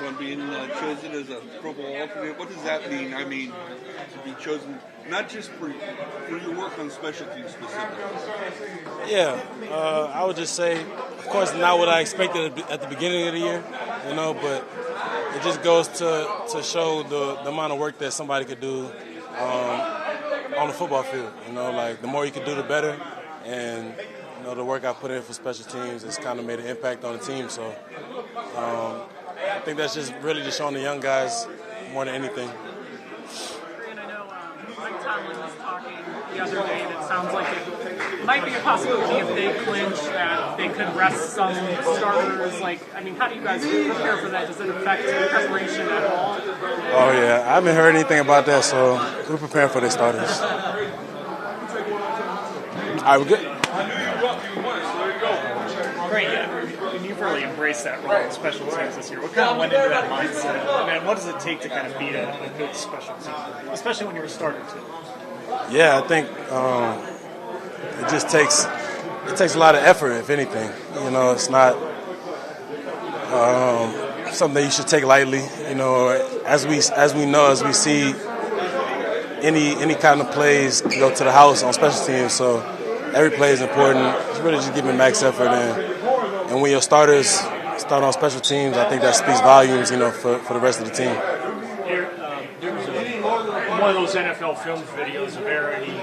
from being chosen as a Pro Bowl alternate. What does that mean? I mean, to be chosen not just for your work on special teams specifically. Yeah, I would just say, of course, not what I expected at the beginning of the year, but it just goes to show the amount of work that somebody could do on the football field. Like the more you can do, the better. And the work I put in for special teams has kind of made an impact on the team. So I think that's just really just showing the young guys more than anything. And I know Mike Tomlin was talking the other day, and it sounds like it might be a possibility if they clinch that they could rest some starters. How do you guys prepare for that? Does it affect preparation at all? Oh, yeah. I haven't heard anything about that, so we're preparing for the starters. All right, we're good. Great, and you've really embraced that role in special teams this year. What kind of went into that mindset? And what does it take to kind of beat a good special team, especially when you're a starter too? Yeah, I think it just takes a lot of effort, if anything. It's not something that you should take lightly. As we see any kind of plays go to the house on special teams. So every play is important. It's really just giving max effort, and when your starters start on special teams, I think that speaks volumes, for the rest of the team. There was one of those NFL films videos of Aaron. He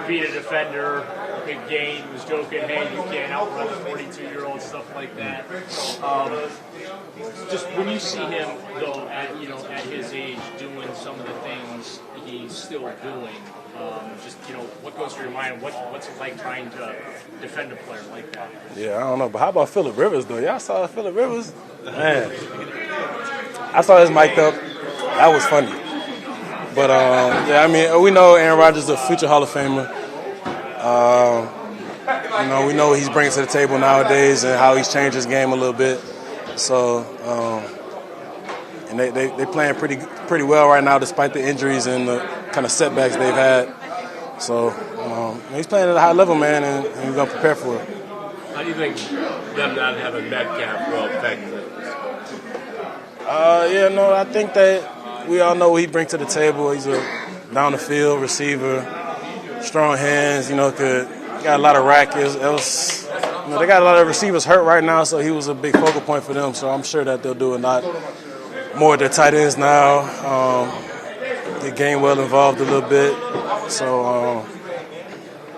beat a defender, big game. He was joking, "Hey, you can't outrun a 42-year-old," stuff like that. Just when you see him though, at his age, doing some of the things he's still doing. What goes through your mind? What's it like trying to defend a player like that? Yeah, I don't know, but how about Phillip Rivers though? Y'all saw Phillip Rivers? Man, I saw his mic'd up. That was funny. But we know Aaron Rodgers is a future Hall of Famer. We know what he's bringing to the table nowadays and how he's changed his game a little bit. So, and they playing pretty well right now despite the injuries and the kind of setbacks they've had. So he's playing at a high level, man, and we're going to prepare for it. How do you think them not having Metcalf will affect things? I think that we all know what he brings to the table. He's a down-the-field receiver, strong hands, got a lot of rack. They got a lot of receivers hurt right now, so he was a big focal point for them. So I'm sure that they'll do a lot more with their tight ends now. Get Gainwell involved a little bit. So,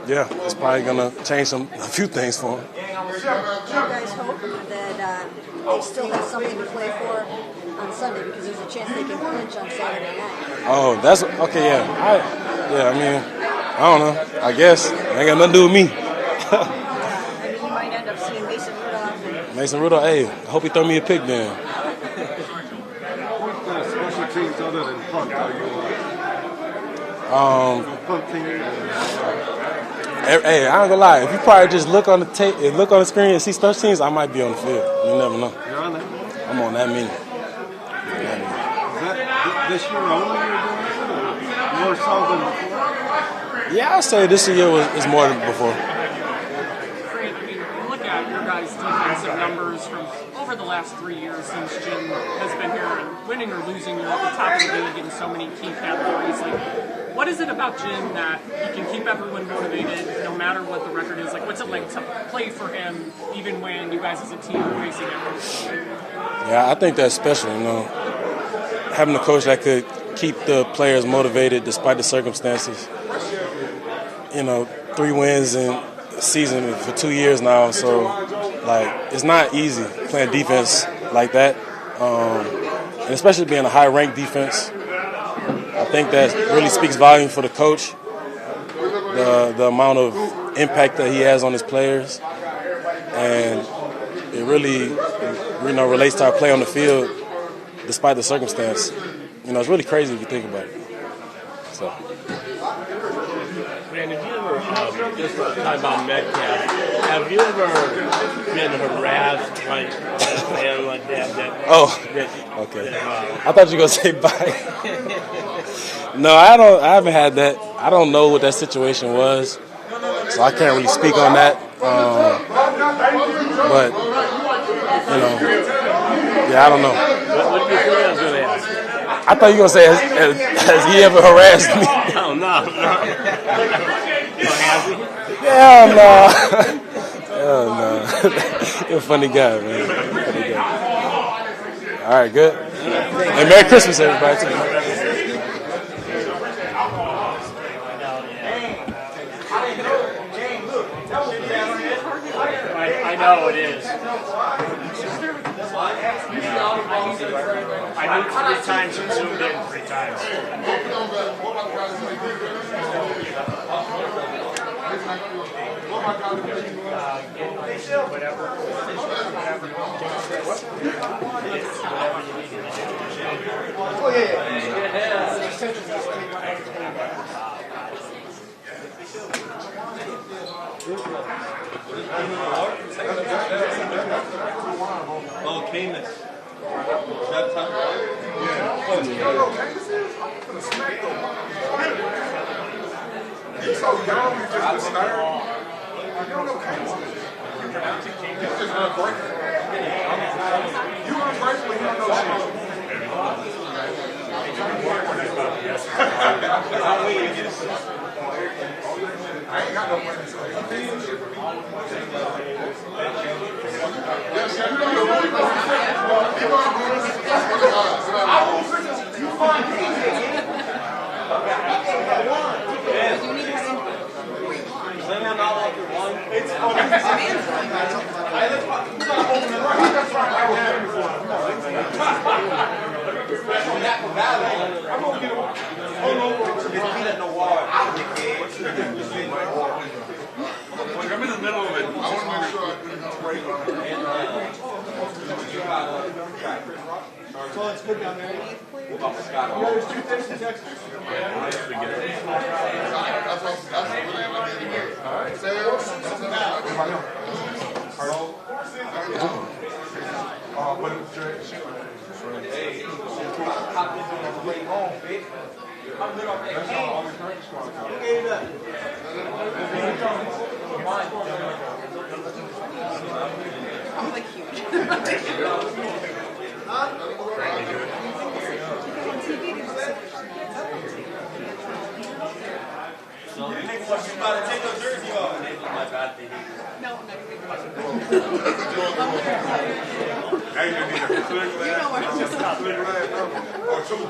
it's probably going to change a few things for him. Do you guys hope that they still have something to play for on Sunday, because there's a chance they can clinch on Saturday night? Oh, that's okay. I don't know. I guess it ain't got nothing to do with me. You might end up seeing Mason Rudolph. Hey, I hope he throw me a pick then. Special teams other than punt, punt team. Hey, I ain't gonna lie. If you probably just look on the screen and see special teams, I might be on the field. You never know. You're on that? I'm on that many. Is that this year only you're doing it, or more so than before? Yeah, I'll say this year is more than before. Great. Look at your guys' defensive numbers from over the last 3 years since Jim has been here, and winning or losing, you're at the top of the league in so many key categories. What is it about Jim that he can keep everyone motivated no matter what the record is? What's it like to play for him even when you guys as a team are facing everything? Yeah, I think that's special, having a coach that could keep the players motivated despite the circumstances. 3 wins in a season for 2 years now, so it's not easy playing defense like that, and especially being a high-ranked defense. I think that really speaks volume for the coach, the amount of impact that he has on his players, and it really relates to our play on the field despite the circumstance. It's really crazy if you think about it. So. Man, have you ever, just talking about Metcalf, have you ever been harassed like a man like that? Okay. I thought you were going to say bye. No, I haven't had that. I don't know what that situation was, so I can't really speak on that. But, I don't know. What do you I thought you were going to say, has he ever harassed me? Oh, no. Hell no. Hell no. You're a funny guy, man. Funny guy. All right, good. And Merry Christmas, everybody, too. I know it is. I moved 3 times and zoomed in 3 times. Oh, Camus. That's how. He's so young, he just was started. You don't know Camus. He's just ungrateful. You ungrateful, you don't know shit. I ain't got no money, so I'm in the middle of it. I want to make sure I didn't break on it. So it's good down there. That's really what I did. Sales. But it was straight. That's how all the current squad comes. I'm like huge. No, I'm not Hey, you need a clear glass. Or two.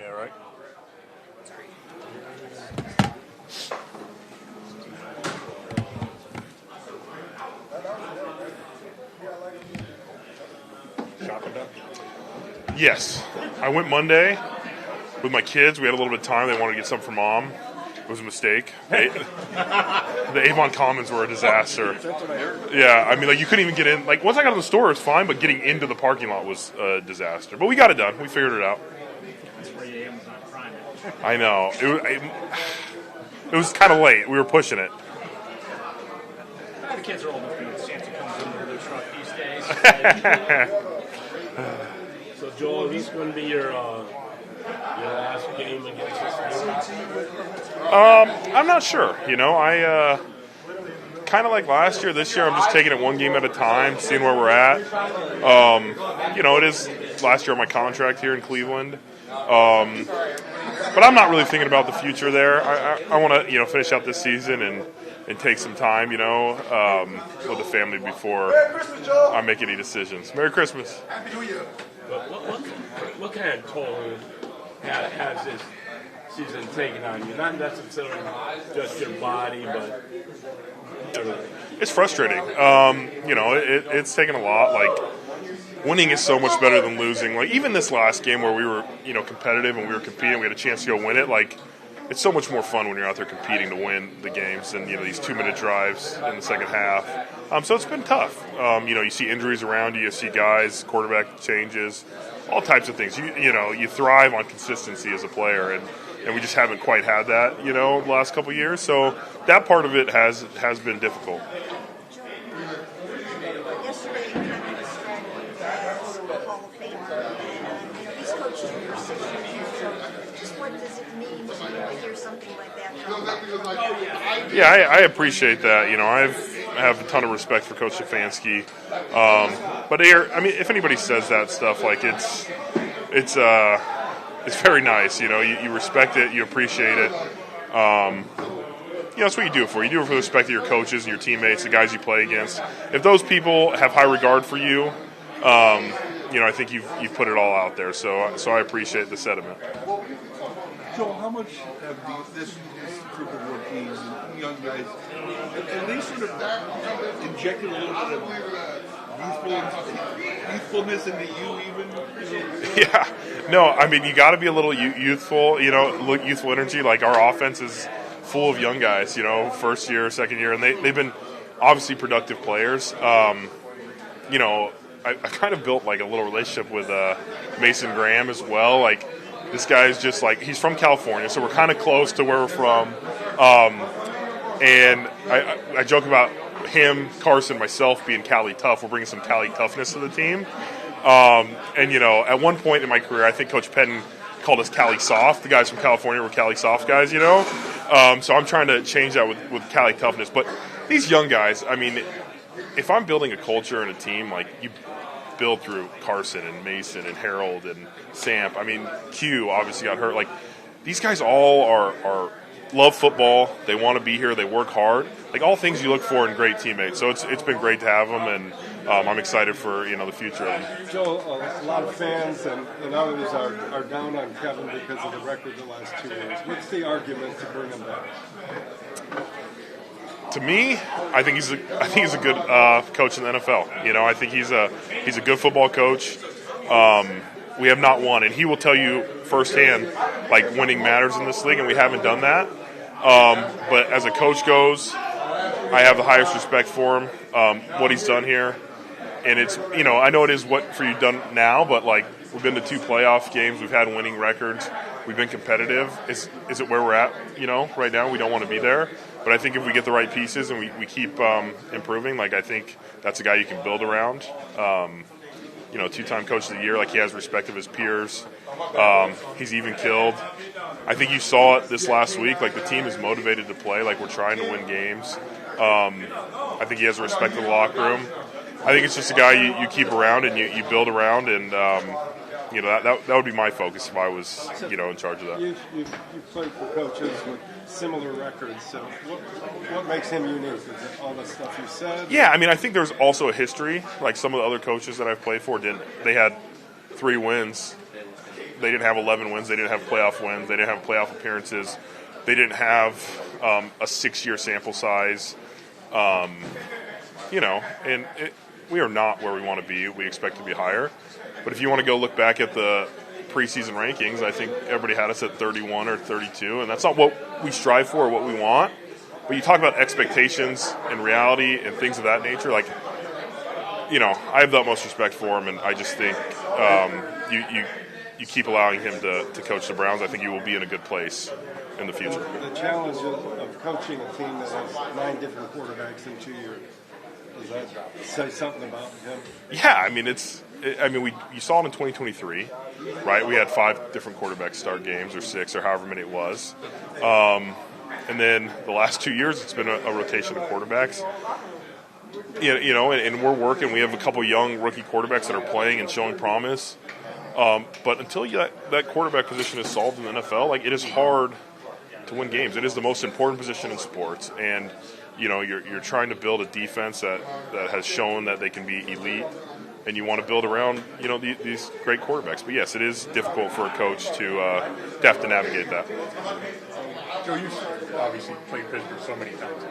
Yeah, right. Shopping done? Yes. I went Monday with my kids. We had a little bit of time. They wanted to get something for Mom. It was a mistake. The Avon Commons were a disaster. Yeah, I mean, like, you couldn't even get in. Like, once I got in the store, it was fine, but getting into the parking lot was a disaster. But we got it done. We figured it out. I know. It was kind of late. We were pushing it. The kids are old enough to know Santa comes into their truck these days. So, Joel, is this going to be your last game against this team? I'm not sure. You know, I kind of like last year. This year, I'm just taking it one game at a time, seeing where we're at. You know, it is last year of my contract here in Cleveland. But I'm not really thinking about the future there. I want to, finish out this season and take some time, with the family before I make any decisions. Merry Christmas. Happy New Year. But what kind of toll has this season taken on you? Not necessarily just your body, but everything. It's frustrating. It's taken a lot. Like, winning is so much better than losing. Like, even this last game where we were, competitive and we were competing, we had a chance to go win it. Like, it's so much more fun when you're out there competing to win the games than, these 2-minute drives in the second half. So it's been tough. You see injuries around you see guys, quarterback changes, all types of things. You thrive on consistency as a player, and we just haven't quite had that, the last couple of years. So that part of it has been difficult. Yesterday, you kind of described him as a Hall of Famer, and he's coached you for 6 years. So, just what does it mean to you to hear something like that from him? Yeah, I appreciate that. I have a ton of respect for Coach Stefanski. But if anybody says that stuff, like it's very nice. You respect it, you appreciate it. That's what you do it for. You do it for the respect of your coaches and your teammates, the guys you play against. If those people have high regard for you, I think you've put it all out there. So I appreciate the sentiment. Joel, how much have this group of rookies and young guys, have they sort of injected a little bit of youthfulness into you even? Yeah. No, you got to be a little youthful, youthful energy. Like, our offense is full of young guys, first year, second year, and they've been obviously productive players. I kind of built like a little relationship with Mason Graham as well. Like, this guy's just like, he's from California, so we're kind of close to where we're from. And I joke about him, Carson, myself being Cali tough. We're bringing some Cali toughness to the team. At one point in my career, I think Coach Pettin called us Cali soft. The guys from California were Cali soft guys, So I'm trying to change that with Cali toughness. But these young guys, if I'm building a culture and a team, like, you build through Carson and Mason and Harold and Samp. Q obviously got hurt. Like, these guys all are love football. They want to be here. They work hard. Like, all things you look for in great teammates. So it's been great to have them, and I'm excited for the future of them. Joe, a lot of fans and others are down on Kevin because of the record the last 2 years. What's the argument to bring him back? To me, I think he's a good coach in the NFL. I think he's a good football coach. We have not won, and he will tell you firsthand, like, winning matters in this league, and we haven't done that. But as a coach goes, I have the highest respect for him, what he's done here. And it's, I know it is what for you done now, but, like, we've been to 2 playoff games. We've had winning records. We've been competitive. Is it where we're at, right now? We don't want to be there. But I think if we get the right pieces and we keep improving, like, I think that's a guy you can build around. 2-time coach of the year, like, he has respect of his peers. He's even killed. I think you saw it this last week. Like, the team is motivated to play. Like, we're trying to win games. I think he has respect of the locker room. I think it's just a guy you keep around and you build around, and that would be my focus if I was in charge of that. You played for coaches with similar records, so what makes him unique? Is it all the stuff you said? Yeah, I think there's also a history. Like, some of the other coaches that I've played for didn't. They had 3 wins They didn't have 11 wins. They didn't have playoff wins. They didn't have playoff appearances. They didn't have a 6-year sample size. We are not where we want to be. We expect to be higher. But if you want to go look back at the preseason rankings, I think everybody had us at 31 or 32, and that's not what we strive for or what we want. But you talk about expectations and reality and things of that nature, like, I have the utmost respect for him, and I just think you keep allowing him to coach the Browns. I think you will be in a good place in the future. The challenge of coaching a team that has 9 different quarterbacks in 2 years, does that say something about him? Yeah, you saw it in 2023, right? We had 5 different quarterbacks start games, or 6, or however many it was. And then the last 2 years, it's been a rotation of quarterbacks. And we're working. We have a couple young rookie quarterbacks that are playing and showing promise. But until that quarterback position is solved in the NFL, like, it is hard to win games. It is the most important position in sports, and you're trying to build a defense that has shown that they can be elite, and you want to build around these great quarterbacks. But yes, it is difficult for a coach to have to navigate that. Joe, you've obviously played Pittsburgh so many times.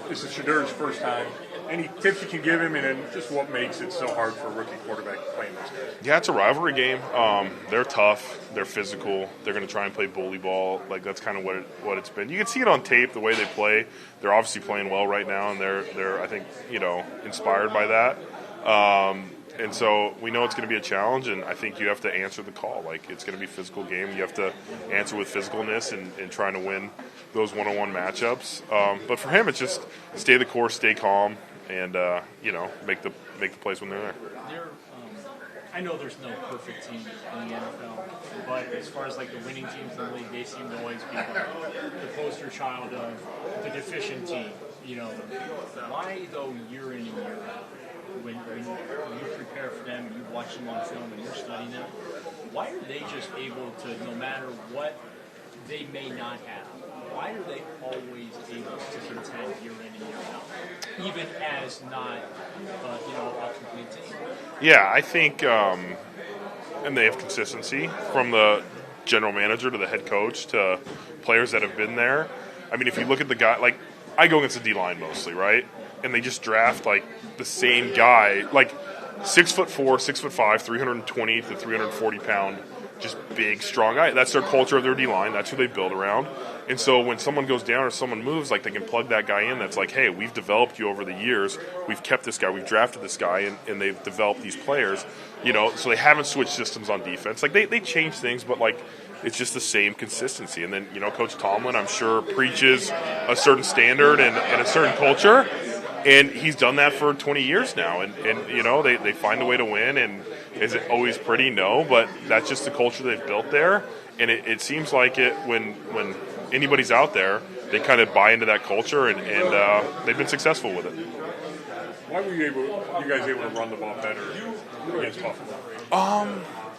This is Shedur's first time. Any tips you can give him, and then just what makes it so hard for a rookie quarterback playing this game? Yeah, it's a rivalry game. They're tough. They're physical. They're going to try and play bully ball. Like, that's kind of what it's been. You can see it on tape, the way they play. They're obviously playing well right now, and they're I think, inspired by that. And so we know it's going to be a challenge, and I think you have to answer the call. Like, it's going to be a physical game. You have to answer with physicalness and trying to win those one-on-one matchups. But for him, it's just stay the course, stay calm, and make the plays when they're there. I know there's no perfect team in the NFL, but as far as like the winning teams in the league, they seem to always be the poster child of the deficient team. Why though year in and year out, when you prepare for them, you watch them on film, and you're studying them, why are they just able to, no matter what they may not have, why are they always able to contend year in and year out, even as not, a complete team? Yeah, I think, and they have consistency from the general manager to the head coach to players that have been there. I mean, if you look at the guy, like, I go against the D-line mostly, right? And they just draft, like, the same guy, like 6'4", 6'5", 320 to 340 pound, just big, strong guy. That's their culture of their D-line. That's who they build around. And so when someone goes down or someone moves, like, they can plug that guy in. That's like, hey, we've developed you over the years. We've kept this guy. We've drafted this guy, and they've developed these players. So they haven't switched systems on defense. Like, they change things, but, like, it's just the same consistency. And then, Coach Tomlin, I'm sure, preaches a certain standard and a certain culture. And he's done that for 20 years now. And they find a way to win. And is it always pretty? No. But that's just the culture they've built there. And it seems like it when anybody's out there, they kind of buy into that culture, and they've been successful with it. Why were you guys able to run the ball better against Buffalo?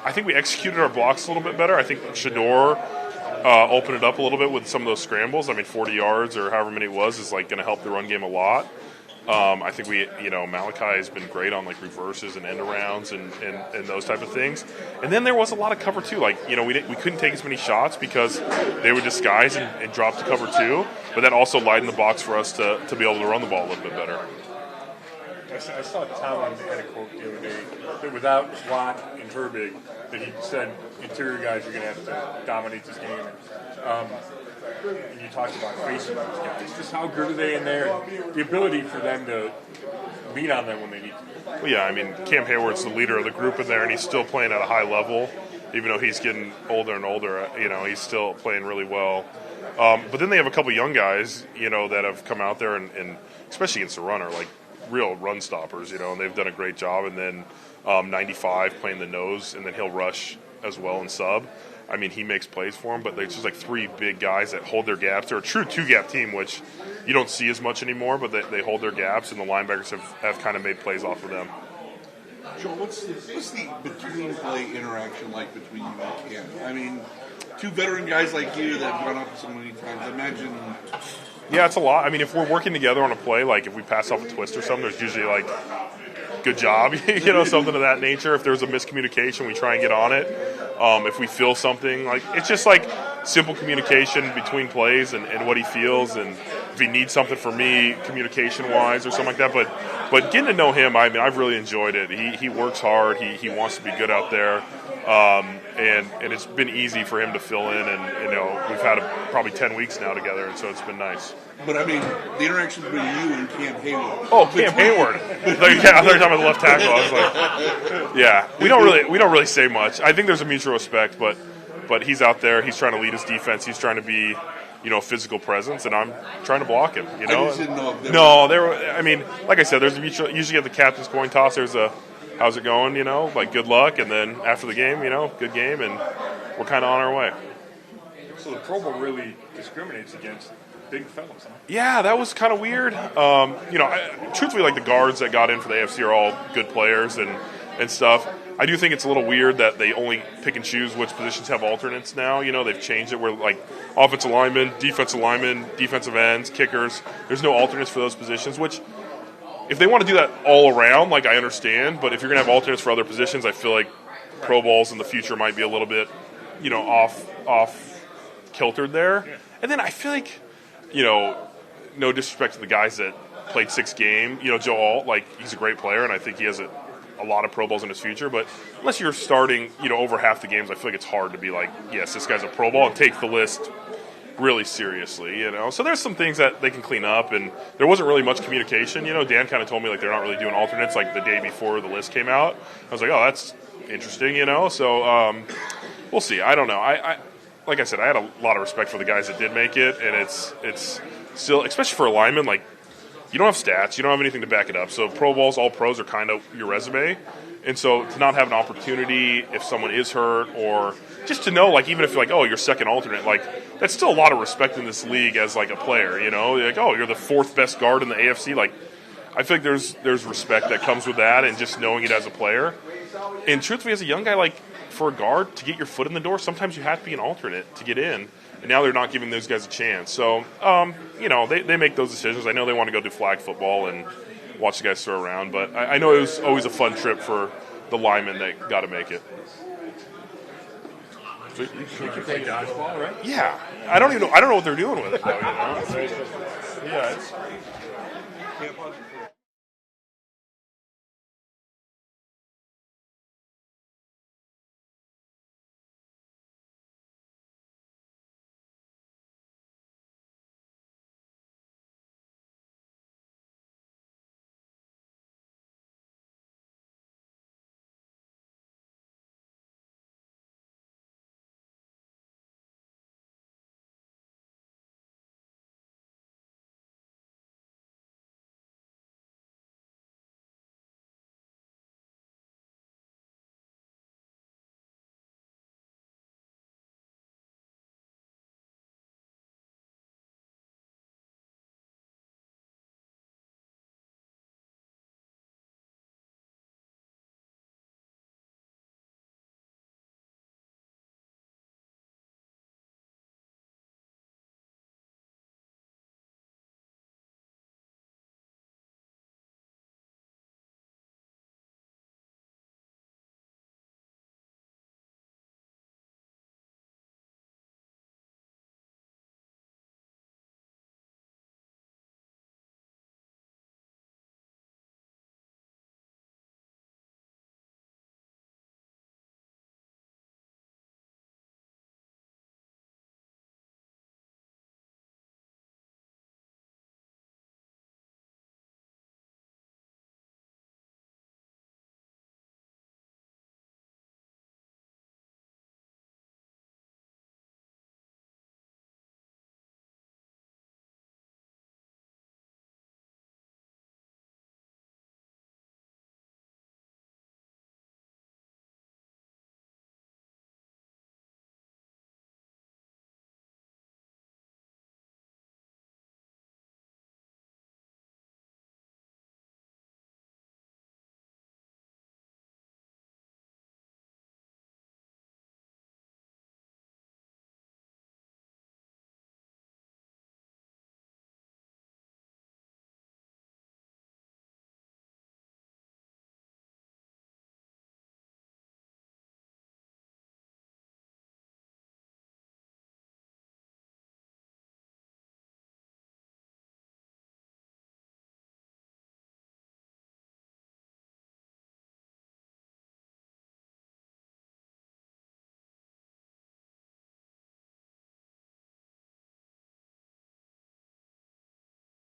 I think we executed our blocks a little bit better. I think Shedeur opened it up a little bit with some of those scrambles. 40 yards or however many it was is like going to help the run game a lot. I think Malachi has been great on like reverses and end arounds and those type of things. And then there was a lot of cover two. Like, we couldn't take as many shots because they would disguise and drop to cover two. But that also lightened the box for us to be able to run the ball a little bit better. I saw Tomlin had a quote the other day that without Watt and Herbig, that he said interior guys are going to have to dominate this game. And you talked about facing those guys. Just how good are they in there? The ability for them to beat on them when they need to. Well, yeah, Cam Hayward's the leader of the group in there, and he's still playing at a high level. Even though he's getting older and older, he's still playing really well. But then they have a couple young guys, that have come out there and especially against the runner, like real run stoppers, and they've done a great job. And then 95 playing the nose, and then he'll rush as well and sub. He makes plays for them, but there's just like three big guys that hold their gaps. They're a true two-gap team, which you don't see as much anymore, but they hold their gaps, and the linebackers have kind of made plays off of them. Joe, what's the between play interaction like between you and Cam? Two veteran guys like you that have gone up so many times. Imagine. Yeah, it's a lot. If we're working together on a play, like if we pass off a twist or something, there's usually like good job, something of that nature. If there's a miscommunication, we try and get on it. If we feel something, like it's just like simple communication between plays and what he feels, and if he needs something from me communication-wise or something like that. But getting to know him, I mean, I've really enjoyed it. He works hard. He wants to be good out there. And it's been easy for him to fill in, and we've had probably 10 weeks now together, and so it's been nice. But I mean, the interaction between you and Cam Hayward. Oh, Cam Hayward! I thought you were talking about the left tackle. I was like, yeah, we don't really say much. I think there's a mutual respect, but he's out there. He's trying to lead his defense. He's trying to be, a physical presence, and I'm trying to block him. I just didn't know if I mean, like I said, there's a mutual. Usually at the captain's coin toss, there's a how's it going, like good luck, and then after the game, good game, and we're kind of on our way. So the Pro Bowl really discriminates against big fellas, huh? Yeah, that was kind of weird. Truthfully, like the guards that got in for the AFC are all good players and stuff. I do think it's a little weird that they only pick and choose which positions have alternates now. They've changed it where like offensive linemen, defensive ends, kickers. There's no alternates for those positions, which if they want to do that all around, like I understand. But if you're going to have alternates for other positions, I feel like Pro Bowls in the future might be a little bit, off kiltered there. Yeah. And then I feel like, no disrespect to the guys that played 6 games. Joe Alt, like he's a great player, and I think he has a lot of Pro Bowls in his future. But unless you're starting, over half the games, I feel like it's hard to be like, yes, this guy's a Pro Bowl and take the list really seriously, So there's some things that they can clean up, and there wasn't really much communication. Dan kind of told me like they're not really doing alternates like the day before the list came out. I was like, oh, that's interesting, So we'll see. I don't know. I like I said, I had a lot of respect for the guys that did make it, and it's still, especially for a lineman, like you don't have stats, you don't have anything to back it up. So Pro Bowls, all pros are kind of your resume. And so to not have an opportunity if someone is hurt, or just to know, like, even if you're like, oh, you're second alternate, like, that's still a lot of respect in this league as, like, a player, You're like, oh, you're the 4th best guard in the AFC. Like, I feel like there's respect that comes with that, and just knowing it as a player. And truthfully, as a young guy, like, for a guard, to get your foot in the door, sometimes you have to be an alternate to get in. And now they're not giving those guys a chance. So, they make those decisions. I know they want to go do flag football and watch the guys throw around, but I know it was always a fun trip for the linemen that got to make it. You play dodgeball, right? Yeah, I don't know what they're doing with it though. Yeah, it's